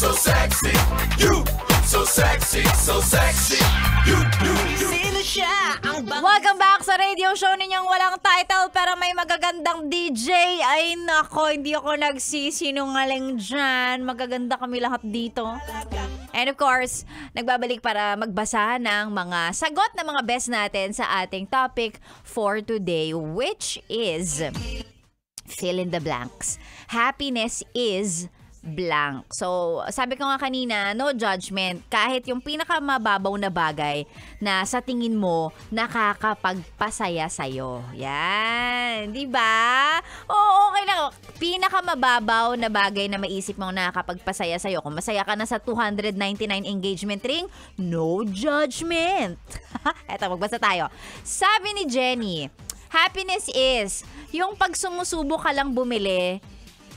so sexy. You, so sexy, so sexy. You. Sino siya? Welcome back sa radio show ninyong walang title pero may magagandang DJ. Ay nako, hindi ako nagsisinungaling dyan. Magaganda kami lahat dito. And of course, nagbabalik para magbasa ng mga sagot ng mga best natin sa ating topic for today, which is fill in the blanks. Happiness is blank. So, sabi ko nga kanina, no judgment. Kahit yung pinakamababaw na bagay na sa tingin mo nakakapagpasaya sa'yo. Yan. Diba? Oo, okay lang. Pinakamababaw na bagay na maisip mo nakakapagpasaya sa'yo. Kung masaya ka na sa 299 engagement ring, no judgment. Eto, magbasa tayo. Sabi ni Jenny, happiness is yung pag sumusubo ka lang bumili,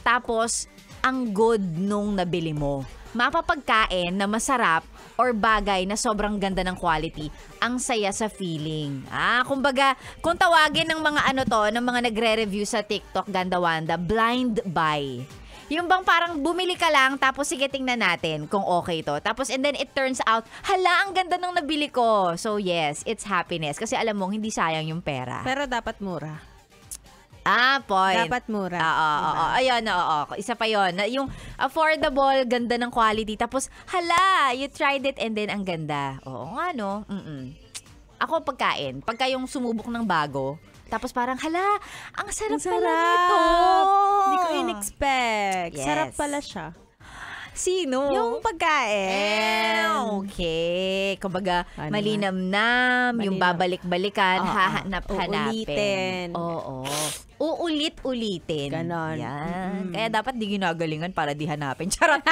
tapos ang good nung nabili mo. Mapapagkain na masarap or bagay na sobrang ganda ng quality, ang saya sa feeling. Kumbaga, kung tawagin ng mga ng mga nagre-review sa TikTok, ganda-wanda, blind buy. Yung bang parang bumili ka lang, tapos sige tingnan natin kung okay to. Tapos and then it turns out, hala, ang ganda nung nabili ko. So yes, it's happiness. Kasi alam mo, hindi sayang yung pera. Pero dapat mura. Point. Dapat mura. Oo. Ayun, oo. Isa pa yon. Yung affordable, ganda ng quality. Tapos, hala, you tried it and then ang ganda. Oo nga, no? Ako, pagkain. Pagka yung sumubok ng bago, tapos parang, hala, ang sarap pala nito. Hindi ko in-expect. Yes. Sarap pala siya. Sino? Yung pagkain. Okay. Kumbaga, malinamnam, yung babalik-balikan, hahanap-hanapin. Uulitin. Oo. Uulit-ulitin. Ganon. Yan. Kaya dapat di ginagalingan para di hanapin. Charot.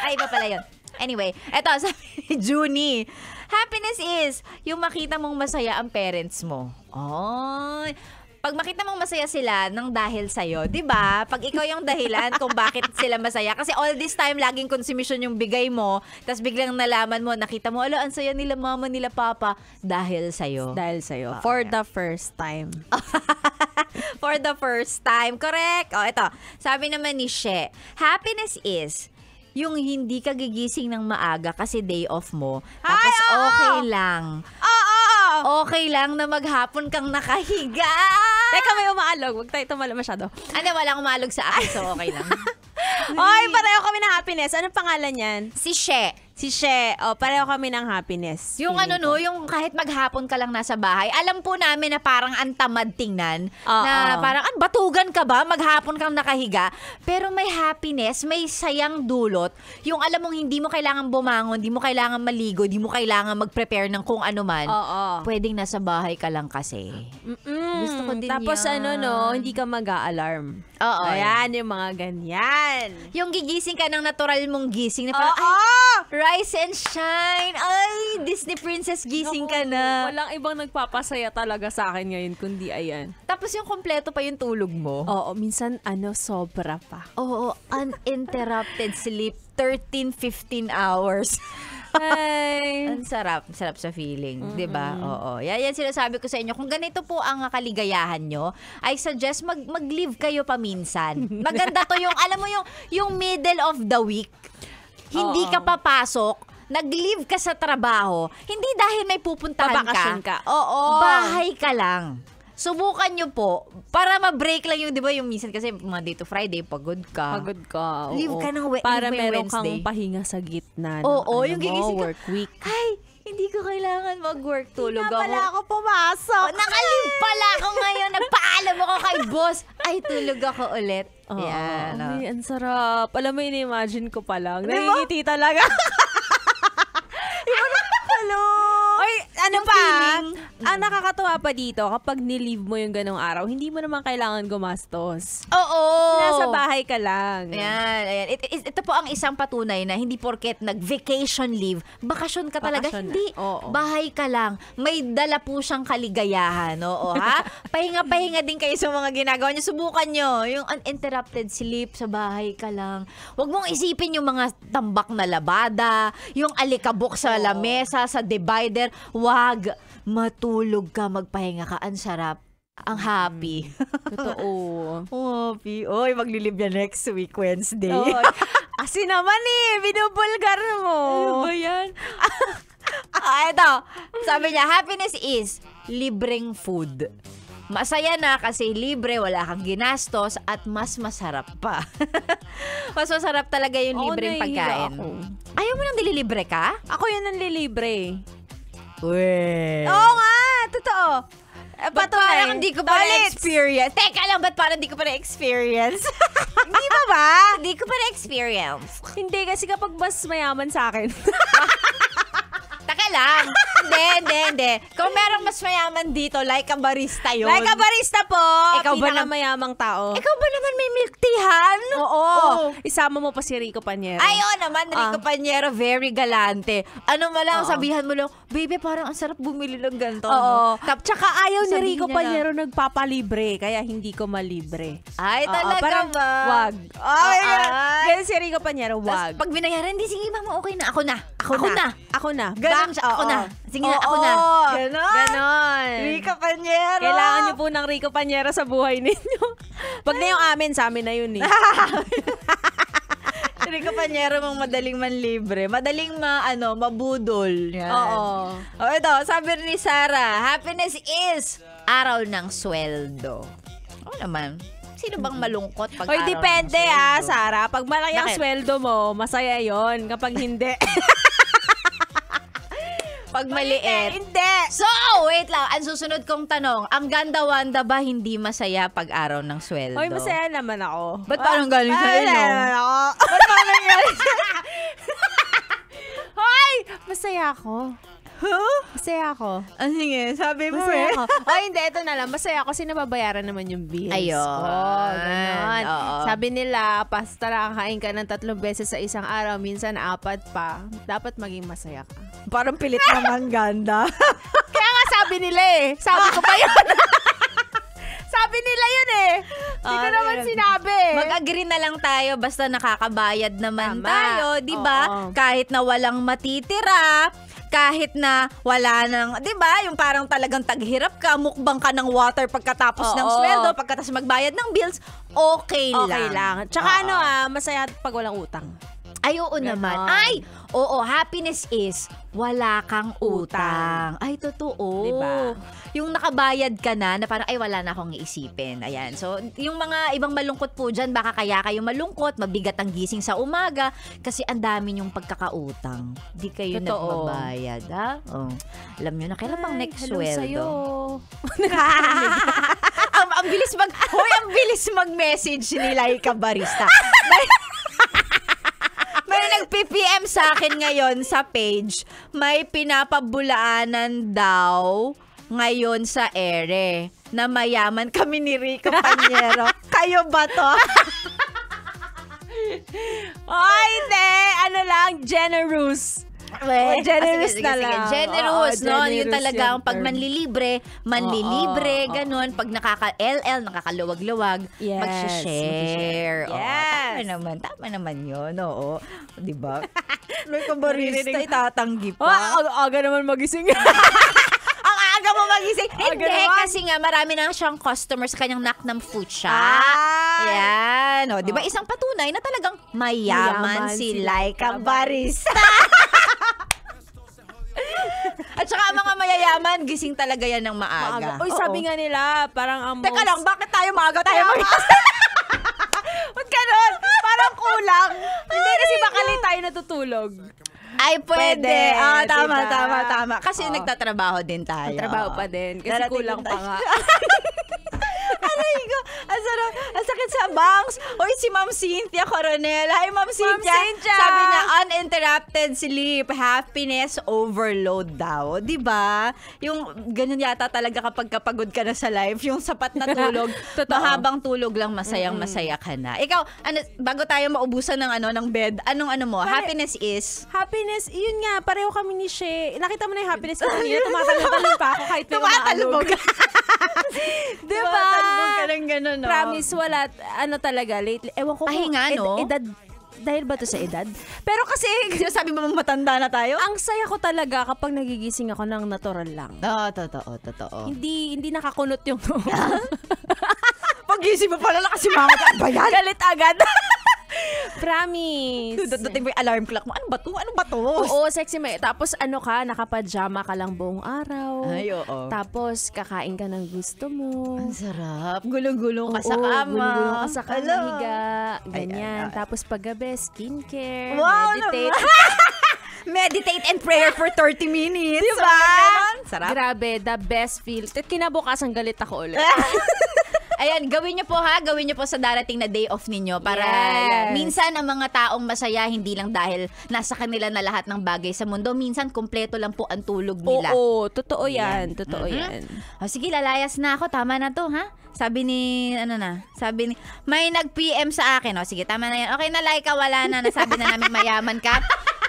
Ay, iba pala yun. Anyway, eto, sabi ni Junie, happiness is yung makita mong masaya ang parents mo. Ay, pag makita mong masaya sila nang dahil sa'yo, di ba? Pag ikaw yung dahilan kung bakit sila masaya. Kasi all this time, laging consumption yung bigay mo, tas biglang nalaman mo, nakita mo, ang saya nila mama, nila papa, dahil sa'yo. Dahil sa'yo. For the first time. For the first time. Correct. Ito. Sabi naman ni She, happiness is yung hindi ka gigising ng maaga kasi day off mo. Tapos okay lang. Okay lang na maghapon kang nakahiga. Teka, may umaalog. Huwag tayo tumalo masyado. Walang umalog sa akin, so okay lang. Oy, pareho kami ng happiness. Anong pangalan yan? Si She. Si She. Pareho kami ng happiness. Yung yung kahit maghapon ka lang nasa bahay, alam po namin na parang antamad tingnan. Na parang, batugan ka ba? Maghapon kang nakahiga. Pero may happiness, may sayang dulot. Yung alam mong hindi mo kailangan bumangon, hindi mo kailangan maligo, hindi mo kailangan mag-prepare ng kung ano man. Pwedeng nasa bahay ka lang kasi. Gusto ko din tapos yan. hindi ka mag-a-alarm. Ayan, yung mga ganyan. Yung gigising ka ng natural mong gising na parang, rise and shine. Ay, Disney princess gising ka na. Walang ibang nagpapasaya talaga sa akin ngayon kundi ayan. Tapos yung kompleto pa yung tulog mo. Oo, minsan sobra pa. Oo, uninterrupted sleep, 13-15 hours. Ay. Ang sarap sa feeling, 'di ba? Oo. Yan sinasabi ko sa inyo. Kung ganito po ang kaligayahan nyo, I suggest mag-leave kayo paminsan. Maganda to yung alam mo yung middle of the week. Hindi ka papasok, nag-leave ka sa trabaho, hindi dahil may pupuntahan ka. Oo. Bahay ka lang. Subukan nyo po para ma-break lang yung, di ba, yung minsan kasi Monday to Friday, pagod ka. Leave ka ng para meron Wednesday. kang pahinga sa gitna. Oo, yung gigising ka. Work week. Ay, hindi ko kailangan mag-work. Tulog ako. Hindi ako pumasok. Nakalive pala ako ngayon. Nagpaalam ako kay boss. Ay, tulog ako ulit. Yan. Ay, ang sarap. Alam mo, in-imagine ko pa lang. Nangingiti talaga. Oy, ano pa? Ang nakakatuwa pa dito, kapag nilive mo yung ganong araw, hindi mo naman kailangan gumastos. Oo. Nasa bahay ka lang. Ayan. Ito po ang isang patunay na hindi porket nag-vacation leave, bakasyon ka talaga. Bakasyon hindi. Oo. Bahay ka lang. May dala po siyang kaligayahan. Oo, ha? Pahinga-pahinga din kayo sa mga ginagawa niyo. Subukan nyo. Yung uninterrupted sleep sa bahay ka lang. Huwag mong isipin yung mga tambak na labada, yung alikabok sa lamesa, sa divider. Wag. Matulog ka, magpahinga ka. Ang sarap. ang happy. Totoo. Happy. Oy, maglilib yan next week, Wednesday. Oo. Kasi naman binubulgar mo. Ano ba yan? Ito. Sabi niya, happiness is libreng food. Masaya na kasi libre, wala kang ginastos at mas masarap pa. Mas masarap talaga yung libreng pagkain. Ako. Ayaw mo nang dililibre ka? Ako yun ang lilibre. Weh. Oo nga, totoo. Ba't parang hindi ko pa na-experience? Teka lang, ba't parang hindi ko pa na-experience? Hindi ba ba? Hindi ko pa na-experience. Hindi, kasi kapag mas mayaman sa akin. Taka lang. Hindi. Kung merong mas mayaman dito, like a barista yun. Like a barista po. Ikaw ba pinakamayamang tao. Ikaw ba naman may milk teahan? Oo. Oh. Isama mo pa si Rico Panyero. Ay, oo naman, Rico Panyero, very galante. Ano mo lang, Oo. sabihan mo lang, baby, parang ang sarap bumili ng ganito. Oo. No? Tsaka ayaw ni Sabihin Rico niya Panyero nagpapalibre, kaya hindi ko malibre. Ay, Oo, talaga parang ba? wag. Ay, Ay. ganun si Rico Panyero, wag. Pag binayaran, hindi, sige mama, okay na. Ako na. Ako na. Ganon siya, ako Oo. na. Sige na, ako Oo. na. Ganon. Ganon. Rico Panyero. Kailangan niyo po ng Rico Panyero sa buhay ninyo. Wag na yung amin, sa amin na yun eh. Rico Panyero mong madaling manlibre. Madaling mabudol. Yan. Oo. Oh, ito, sabi ni Sarah, happiness is araw ng sweldo. Oo naman. Sino bang malungkot pag Hoy, araw depende ng sweldo? Sarah. Pag malaki ang Bakit? sweldo mo, masaya yon. Kapag hindi. Pag maliit. Hindi. So, wait lang. Ang susunod kong tanong, ang ganda-wanda ba hindi masaya pag araw ng sweldo? Hoy, masaya naman ako. Ba't parang galing sa'yo, no? Masaya naman ako. Ba't parang galing Hoy, masaya ako. Masaya ako. Ah, sige, sabi mo Masaya ako. Oh, hindi, ito na lang. Masaya ako kasi nababayaran naman yung bills. Ayun. Oh, ganon. Oo. Sabi nila, pasta lang kain ka ng 3 beses sa isang araw, minsan 4 pa. Dapat maging masaya ka. Parang pilit naman ganda. Kaya nga sabi nila Sabi ko pa yun. Sabi nila yun Hindi ko naman sinabi. Mag-agree na lang tayo basta nakakabayad naman Tama. tayo, 'di ba? Oo. Kahit na walang matitira, kahit na wala nang, 'di ba? Yung parang talagang taghirap ka, mukbang ka ng water pagkatapos ng Oo. sweldo, pagkatapos magbayad ng bills, okay lang. Tsaka Oo. masaya pag walang utang. Ay, oo naman. Ay, oo, happiness is wala kang utang. Ay, totoo. Diba? Yung nakabayad ka na parang, ay, wala na akong iisipin. Ayan. So, yung mga ibang malungkot po dyan, baka kaya kayo malungkot, mabigat ang gising sa umaga, kasi ang dami yung pagkakautang. Di kayo Totoo. nagbabayad, ha? Oh. Alam nyo na, kailan bang next hello sweldo? sa'yo. ang bilis ang bilis mag-message ni Laika Barista. May nag-PPM sa akin ngayon sa page, may pinapabulaanan daw ngayon sa ere na mayaman kami ni Rico Panyero. Kayo ba to? Ay, hindi. Ano lang, generous. Generous sige, na sige. lang. Generous, Oo, no? Yung generous talagang yung pag term. manlilibre, Oo. ganun. Pag nakaka-LL, nakakaluwag-luwag, Yes, mag-share. Yes. Tama naman yun, oo. Di ba? May kabarista, itatanggi Oh, pa. aga naman magising. Ang aga mo magising. Hindi, naman. kasi nga marami na siyang customer sa kanyang Naknam Food Shop. Ay. Yan. O, di ba? Isang patunay na talagang mayaman si Laika Barista. At saka ang mga mayayaman, gising talaga yan ng maaga. Uy, sabi nga nila, parang ang Teka lang, bakit tayo maaga tayo Kaya magising? Ba't ganun? Parang kulang. Hindi kasi bakali tayo natutulog. Ay, pwede. Pwede, Tama, diba? tama. Kasi Oo. nagtatrabaho din tayo. Trabaho pa din. Kasi Darating kulang din pa tayo. nga. Aray ko, ang sarap, ang sakit sa bangs. Uy, si Ma'am Cynthia Coronel. Hi, Ma'am Cynthia. Cynthia. Sabi niya, uninterrupted sleep, happiness overload daw. Diba? Yung ganyan yata talaga kapag kapagod ka na sa life, yung sapat na tulog, Totoo. mahabang tulog lang, masayang-masaya ka na. Ikaw, bago tayo maubusan ng bed, anong mo? Happiness is? Happiness, yun nga, pareho kami ni Shea. Nakita mo na yung happiness ko kanina, tumatalon pa ako kahit may Tumatalbog. Diba? Tumatalbog ka ng gano'n, no? Promise, wala, talaga, lately, ewan ko Pahinga, no? edad dahil ba to sa edad? Pero kasi, Sabi mo matanda na tayo? ang saya ko talaga kapag nagigising ako ng natural lang. Totoo. Hindi nakakunot yung Pag-gising mo pala nakasimangot. Ano ba yan? galit agad. Promise. Dating mo yung alarm clock mo. Ano ba to? Oo, sexy may. Tapos nakapajama ka lang buong araw. Ay, oo. Tapos kakain ka ng gusto mo. Ang sarap. Gulong-gulong ka sa Oo, kama. gulong-gulong ka sa kama, Hello. higa. Ganyan. Ay. Tapos paggabi, skincare, Wow, meditate. Meditate and prayer for 30 minutes. Diba? Sarap. Grabe, the best feel. Kinabukasan galit ako ulit. Ayan, gawin niyo po Gawin niyo po sa darating na day off ninyo para Yes. minsan ang mga taong masaya hindi lang dahil nasa kanila na lahat ng bagay sa mundo. Minsan kumpleto lang po ang tulog nila. Oo, totoo yan. Totoo yan. O sige, lalayas na ako. Tama na to, ha? Sabi ni may nag-PM sa akin. O sige, tama na yan. Okay na, Laika, wala na. Nasabi na namin mayaman ka.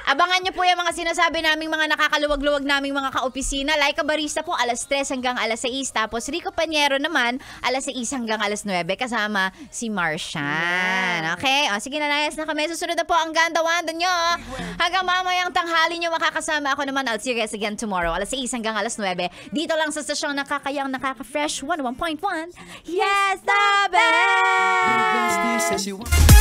Abangan niyo po yung mga sinasabi naming mga nakakaluwag-luwag naming mga kaopisina. Laika Barista po, alas 3 hanggang alas 6. Tapos Rico Panyero naman, alas 6 hanggang alas 9. Kasama si Marcian. Okay? O sige, nalayas na kami. Susunod na po ang ganda-wanda nyo. Hanggang mamayang tanghali nyo makakasama ako naman. I'll see you guys again tomorrow. Alas 6 hanggang alas 9. Dito lang sa stasyong nakakayang, nakaka-fresh 101.1. Yes, the best! Says she wants